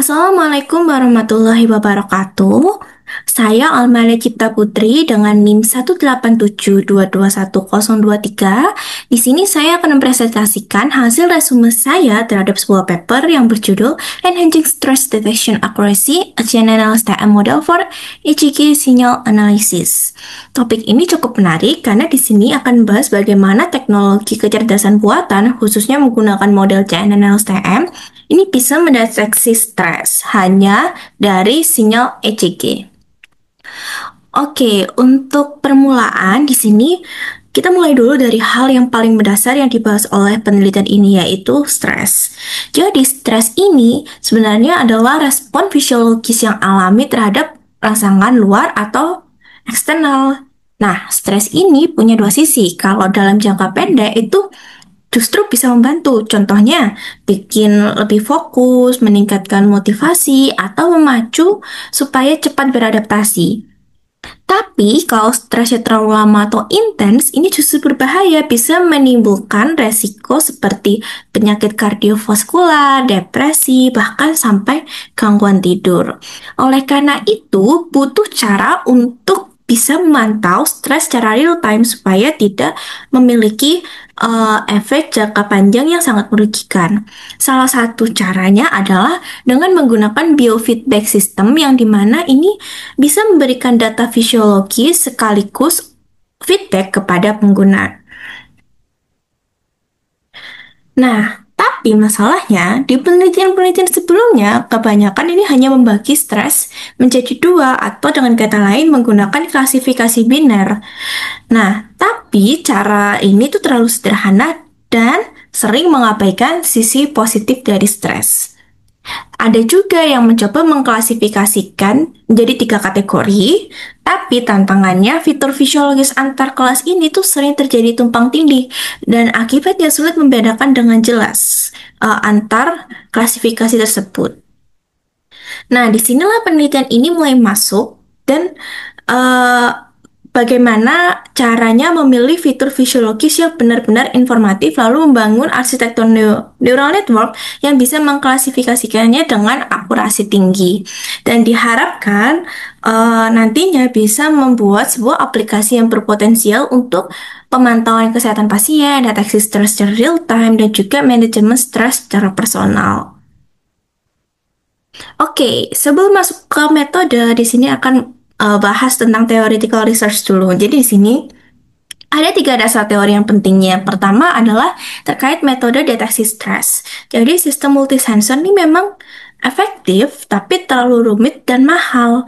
Assalamualaikum warahmatullahi wabarakatuh. Saya Almalia Cipta Putri dengan NIM 187221023. Di sini saya akan mempresentasikan hasil resume saya terhadap sebuah paper yang berjudul Enhancing Stress Detection Accuracy, a General STM Model for ECG Signal Analysis. Topik ini cukup menarik karena di sini akan membahas bagaimana teknologi kecerdasan buatan, khususnya menggunakan model CNN STM, ini bisa mendeteksi stres hanya dari sinyal ECG. Oke, untuk permulaan di sini kita mulai dulu dari hal yang paling mendasar yang dibahas oleh penelitian ini, yaitu stres. Jadi, stres ini sebenarnya adalah respon fisiologis yang alami terhadap rangsangan luar atau eksternal. Nah, stres ini punya dua sisi. Kalau dalam jangka pendek itu justru bisa membantu. Contohnya, bikin lebih fokus, meningkatkan motivasi, atau memacu supaya cepat beradaptasi. Tapi kalau stresnya terlalu lama atau intens, ini justru berbahaya, bisa menimbulkan resiko seperti penyakit kardiovaskular, depresi, bahkan sampai gangguan tidur. Oleh karena itu, butuh cara untuk bisa memantau stres secara real time supaya tidak memiliki efek jangka panjang yang sangat merugikan. Salah satu caranya adalah dengan menggunakan biofeedback system yang dimana ini bisa memberikan data fisiologis sekaligus feedback kepada pengguna. Nah, tapi masalahnya di penelitian-penelitian sebelumnya, kebanyakan ini hanya membagi stres menjadi dua atau dengan kata lain menggunakan klasifikasi biner. Nah, tapi cara ini tuh terlalu sederhana dan sering mengabaikan sisi positif dari stres. Ada juga yang mencoba mengklasifikasikan menjadi tiga kategori, tapi tantangannya fitur fisiologis antar kelas ini tuh sering terjadi tumpang tindih dan akibatnya sulit membedakan dengan jelas antar klasifikasi tersebut. Nah, disinilah penelitian ini mulai masuk dan eh, bagaimana caranya memilih fitur fisiologis yang benar-benar informatif lalu membangun arsitektur neural network yang bisa mengklasifikasikannya dengan akurasi tinggi. Dan diharapkan nantinya bisa membuat sebuah aplikasi yang berpotensial untuk pemantauan kesehatan pasien, deteksi stres secara real time, dan juga manajemen stres secara personal. Oke, sebelum masuk ke metode, di sini akan bahas tentang theoretical research dulu. Jadi di sini ada tiga dasar teori yang pentingnya. Yang pertama adalah terkait metode deteksi stres. Jadi sistem multisensor ini memang efektif, tapi terlalu rumit dan mahal.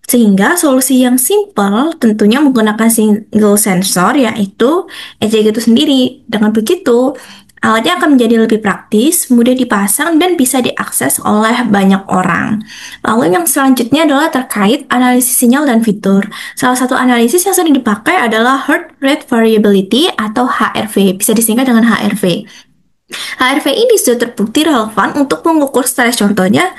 Sehingga solusi yang simple tentunya menggunakan single sensor, yaitu ECG itu sendiri. Dengan begitu, alatnya akan menjadi lebih praktis, mudah dipasang, dan bisa diakses oleh banyak orang. Lalu yang selanjutnya adalah terkait analisis sinyal dan fitur. Salah satu analisis yang sering dipakai adalah Heart Rate Variability atau HRV, bisa disingkat dengan HRV. HRV ini sudah terbukti relevan untuk mengukur stres. Contohnya,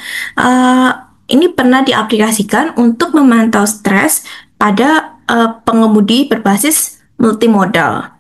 ini pernah diaplikasikan untuk memantau stres pada pengemudi berbasis multimodal.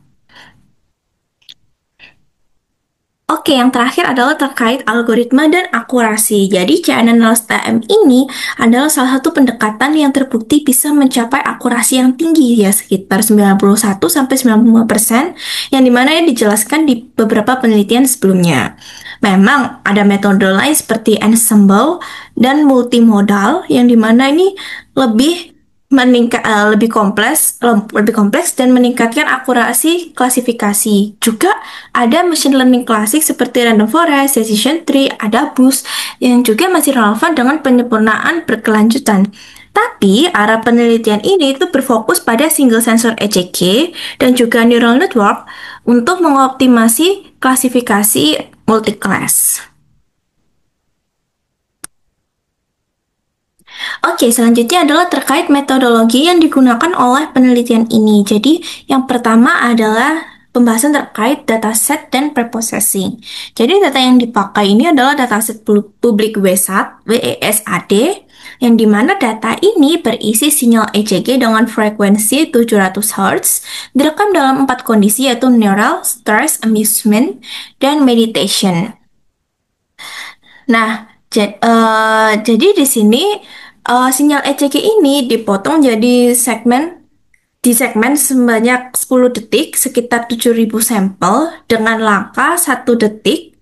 Oke, yang terakhir adalah terkait algoritma dan akurasi. Jadi, CNN LSTM ini adalah salah satu pendekatan yang terbukti bisa mencapai akurasi yang tinggi, ya sekitar 91-95%, yang dimana ya dijelaskan di beberapa penelitian sebelumnya. Memang ada metode lain seperti ensemble dan multimodal, yang dimana ini lebih lebih kompleks dan meningkatkan akurasi klasifikasi. Juga ada machine learning klasik seperti random forest, decision tree, ada boost yang juga masih relevan dengan penyempurnaan berkelanjutan. Tapi arah penelitian ini itu berfokus pada single sensor ECG dan juga neural network untuk mengoptimasi klasifikasi multi-class. Oke, selanjutnya adalah terkait metodologi yang digunakan oleh penelitian ini. Jadi, yang pertama adalah pembahasan terkait dataset dan preprocessing. Jadi, data yang dipakai ini adalah dataset publik WESAD, yang dimana data ini berisi sinyal ECG dengan frekuensi 700 Hz, direkam dalam 4 kondisi yaitu neural, stress, amusement, dan meditation. Nah, Jadi di sini sinyal ECG ini dipotong jadi segmen sebanyak 10 detik, sekitar 7.000 sampel dengan langkah 1 detik.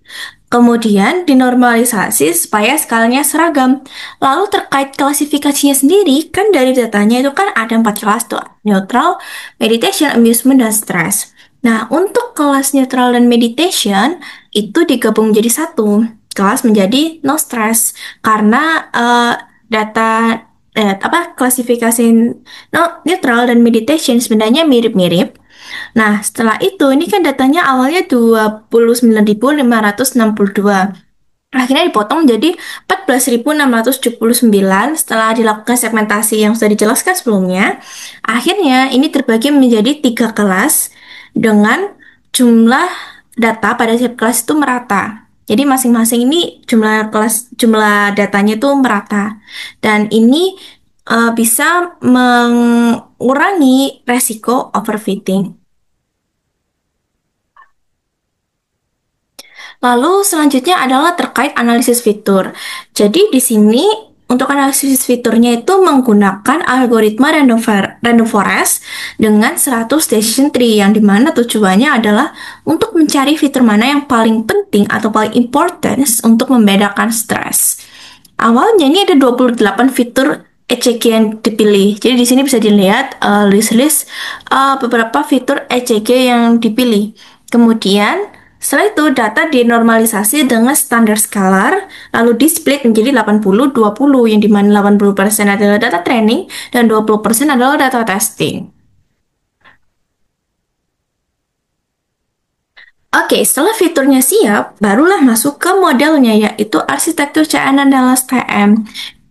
Kemudian dinormalisasi supaya skalanya seragam. Lalu terkait klasifikasinya sendiri, kan dari datanya itu kan ada 4 kelas tuh, neutral, meditation, amusement, dan stress. Nah, untuk kelas neutral dan meditation itu digabung jadi satu kelas menjadi no stress karena data klasifikasi neutral dan meditation sebenarnya mirip-mirip. Nah, setelah itu, ini kan datanya awalnya 29.562. Akhirnya dipotong jadi 14.679 setelah dilakukan segmentasi yang sudah dijelaskan sebelumnya. Akhirnya, ini terbagi menjadi 3 kelas dengan jumlah data pada setiap kelas itu merata. Jadi masing-masing ini jumlah datanya itu merata. Dan ini bisa mengurangi resiko overfitting. Lalu selanjutnya adalah terkait analisis fitur. Jadi di sini untuk analisis fiturnya itu menggunakan algoritma random forest dengan 100 decision tree yang dimana tujuannya adalah untuk mencari fitur mana yang paling penting atau paling importance untuk membedakan stres. Awalnya ini ada 28 fitur ECG yang dipilih. Jadi di sini bisa dilihat list-list beberapa fitur ECG yang dipilih. Kemudian setelah itu data dinormalisasi dengan standar scalar, lalu di-split menjadi 80-20, yang dimana 80% adalah data training dan 20% adalah data testing. Oke, setelah fiturnya siap, barulah masuk ke modelnya, yaitu arsitektur CN Andalas TM.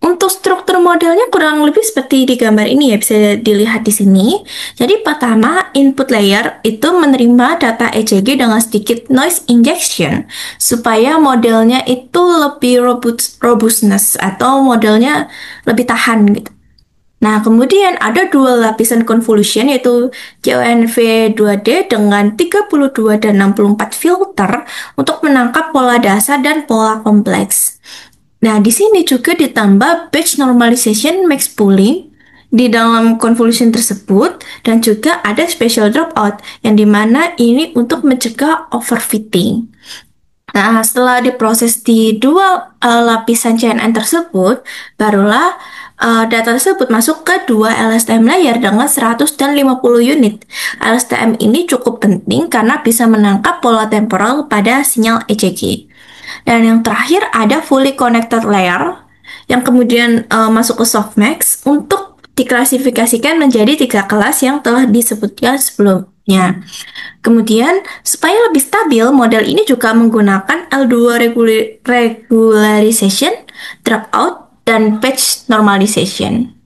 Untuk struktur modelnya kurang lebih seperti di gambar ini ya, bisa dilihat di sini. Jadi pertama, input layer itu menerima data ECG dengan sedikit noise injection, supaya modelnya itu lebih robustness, atau modelnya lebih tahan gitu. Nah, kemudian ada 2 lapisan convolution yaitu JONV 2D dengan 32 dan 64 filter untuk menangkap pola dasar dan pola kompleks. Nah, di sini juga ditambah batch normalization max pooling di dalam convolution tersebut dan juga ada special dropout yang dimana ini untuk mencegah overfitting. Nah, setelah diproses di 2 lapisan CNN tersebut, barulah data tersebut masuk ke 2 LSTM layer dengan 100 dan 50 unit. LSTM ini cukup penting karena bisa menangkap pola temporal pada sinyal ECG. Dan yang terakhir ada fully connected layer yang kemudian masuk ke softmax untuk diklasifikasikan menjadi 3 kelas yang telah disebutkan sebelumnya. Kemudian, supaya lebih stabil, model ini juga menggunakan L2 regularization, dropout, dan patch normalization.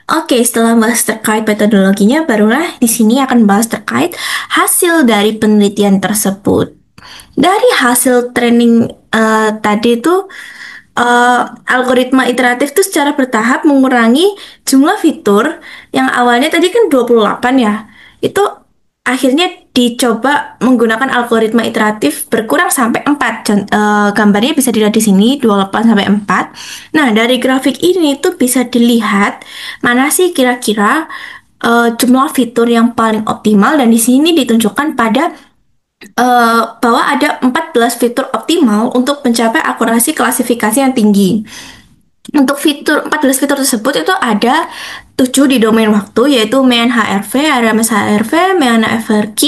Oke, setelah bahas terkait metodologinya, barulah di sini akan bahas terkait hasil dari penelitian tersebut. Dari hasil training tadi itu, algoritma iteratif itu secara bertahap mengurangi jumlah fitur yang awalnya tadi kan 28 ya. Itu akhirnya dicoba menggunakan algoritma iteratif berkurang sampai 4. Gambarnya bisa dilihat di sini 28 sampai 4. Nah, dari grafik ini tuh bisa dilihat mana sih kira-kira jumlah fitur yang paling optimal, dan di sini ditunjukkan pada bahwa ada 14 fitur optimal untuk mencapai akurasi klasifikasi yang tinggi. Untuk 14 fitur tersebut itu ada 7 di domain waktu, yaitu main HRV, RMS HRV, main FRQ,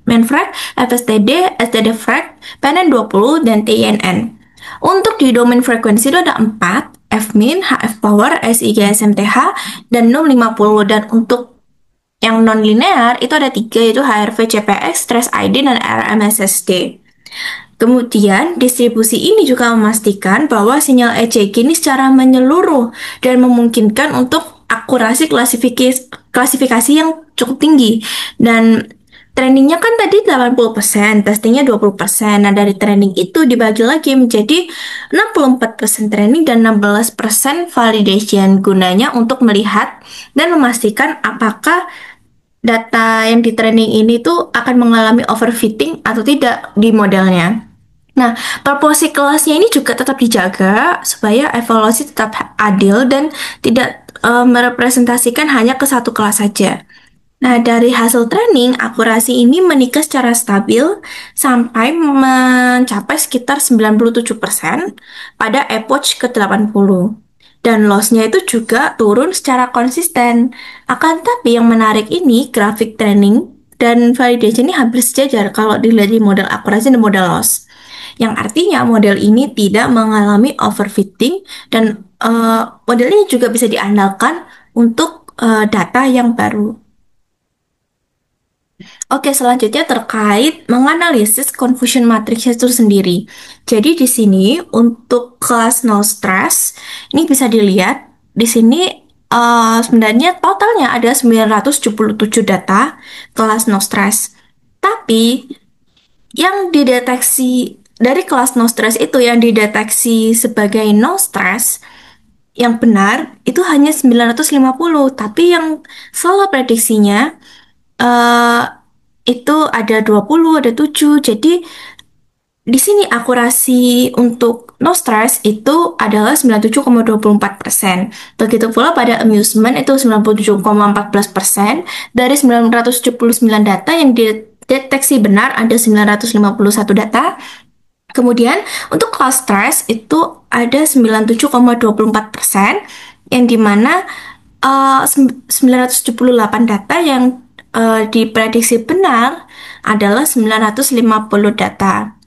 mainfrag, FSTD, STD-frag, PNN20, dan TINN. Untuk di domain frekuensi itu ada 4, Fmin, HF power, SIG SMTH, dan NUM 50. Dan untuk yang non-linear itu ada 3, yaitu HRV CPX, Trace ID, dan RMSSD. Kemudian, distribusi ini juga memastikan bahwa sinyal ECG ini secara menyeluruh dan memungkinkan untuk akurasi klasifikasi yang cukup tinggi. Dan trainingnya kan tadi 80%, testingnya 20%. Nah, dari training itu dibagi lagi menjadi 64% training dan 16% validation, gunanya untuk melihat dan memastikan apakah data yang di training ini tuh akan mengalami overfitting atau tidak di modelnya. Nah, proporsi kelasnya ini juga tetap dijaga supaya evaluasi tetap adil dan tidak merepresentasikan hanya ke satu kelas saja. Nah, dari hasil training, akurasi ini meningkat secara stabil sampai mencapai sekitar 97% pada epoch ke-80. Dan loss-nya itu juga turun secara konsisten. Akan tapi yang menarik ini, grafik training dan validation ini hampir sejajar kalau dilihat di model akurasi dan model loss. Yang artinya model ini tidak mengalami overfitting dan model ini juga bisa diandalkan untuk data yang baru. Oke, selanjutnya terkait menganalisis confusion matrix itu sendiri. Jadi di sini untuk kelas no stress, ini bisa dilihat di sini sebenarnya totalnya ada 977 data kelas no stress. Tapi yang dideteksi dari kelas no stress itu yang dideteksi sebagai no stress yang benar itu hanya 950, tapi yang salah prediksinya eh itu ada 20, ada 7. Jadi di sini akurasi untuk no stress itu adalah 97,24%. Begitu pula pada amusement itu 97,14%. Dari 979 data yang dideteksi benar ada 951 data. Kemudian untuk kelas stress itu ada 97,24%, yang dimana 978 data yang diprediksi benar adalah 950 data.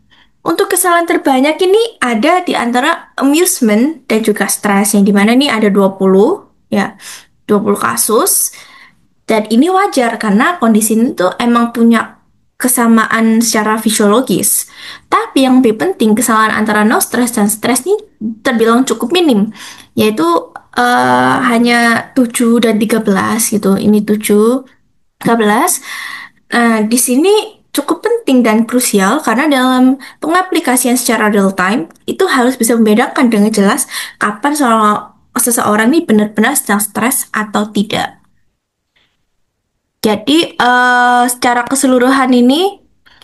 Untuk kesalahan terbanyak ini ada di antara amusement dan juga stress, yang dimana ini ada 20 ya, 20 kasus. Dan ini wajar karena kondisi ini tuh emang punya kesamaan secara fisiologis. Tapi yang lebih penting, kesalahan antara no stress dan stress ini terbilang cukup minim, yaitu hanya 7 dan 13 gitu. Ini 7, 13. Nah, di sini cukup penting dan krusial karena dalam pengaplikasian secara real time itu harus bisa membedakan dengan jelas kapan seseorang ini benar-benar sedang stres atau tidak. Jadi, secara keseluruhan ini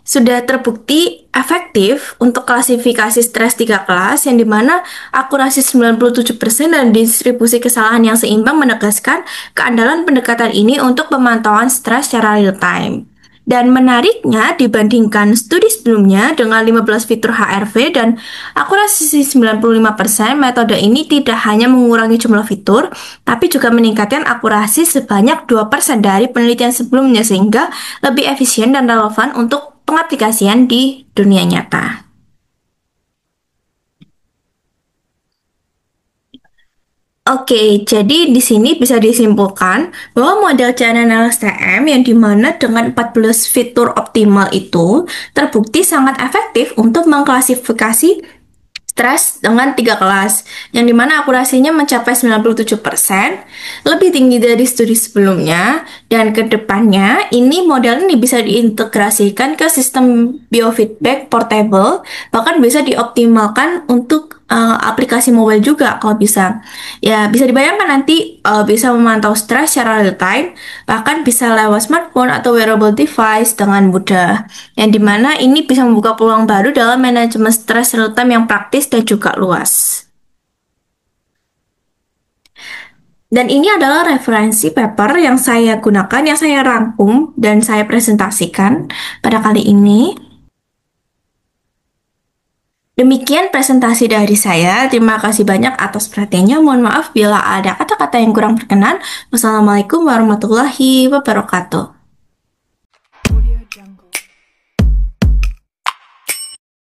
sudah terbukti efektif untuk klasifikasi stres 3 kelas, yang dimana akurasi 97% dan distribusi kesalahan yang seimbang menegaskan keandalan pendekatan ini untuk pemantauan stres secara real time. Dan menariknya, dibandingkan studi sebelumnya dengan 15 fitur HRV dan akurasi 95%, metode ini tidak hanya mengurangi jumlah fitur, tapi juga meningkatkan akurasi sebanyak 2% dari penelitian sebelumnya, sehingga lebih efisien dan relevan untuk pengaplikasian di dunia nyata. Oke, jadi di sini bisa disimpulkan bahwa model channel LSTM yang dimana dengan 14 fitur optimal itu terbukti sangat efektif untuk mengklasifikasi stres dengan 3 kelas, yang dimana akurasinya mencapai 97%, lebih tinggi dari studi sebelumnya, dan ke depannya ini model ini bisa diintegrasikan ke sistem biofeedback portable, bahkan bisa dioptimalkan untuk aplikasi mobile juga kalau bisa. Ya, bisa dibayangkan nanti bisa memantau stres secara real time, bahkan bisa lewat smartphone atau wearable device dengan mudah. Yang dimana ini bisa membuka peluang baru dalam manajemen stres real time yang praktis dan juga luas. Dan ini adalah referensi paper yang saya gunakan, yang saya rangkum dan saya presentasikan pada kali ini. Demikian presentasi dari saya. Terima kasih banyak atas perhatiannya. Mohon maaf bila ada kata-kata yang kurang berkenan. Wassalamualaikum warahmatullahi wabarakatuh.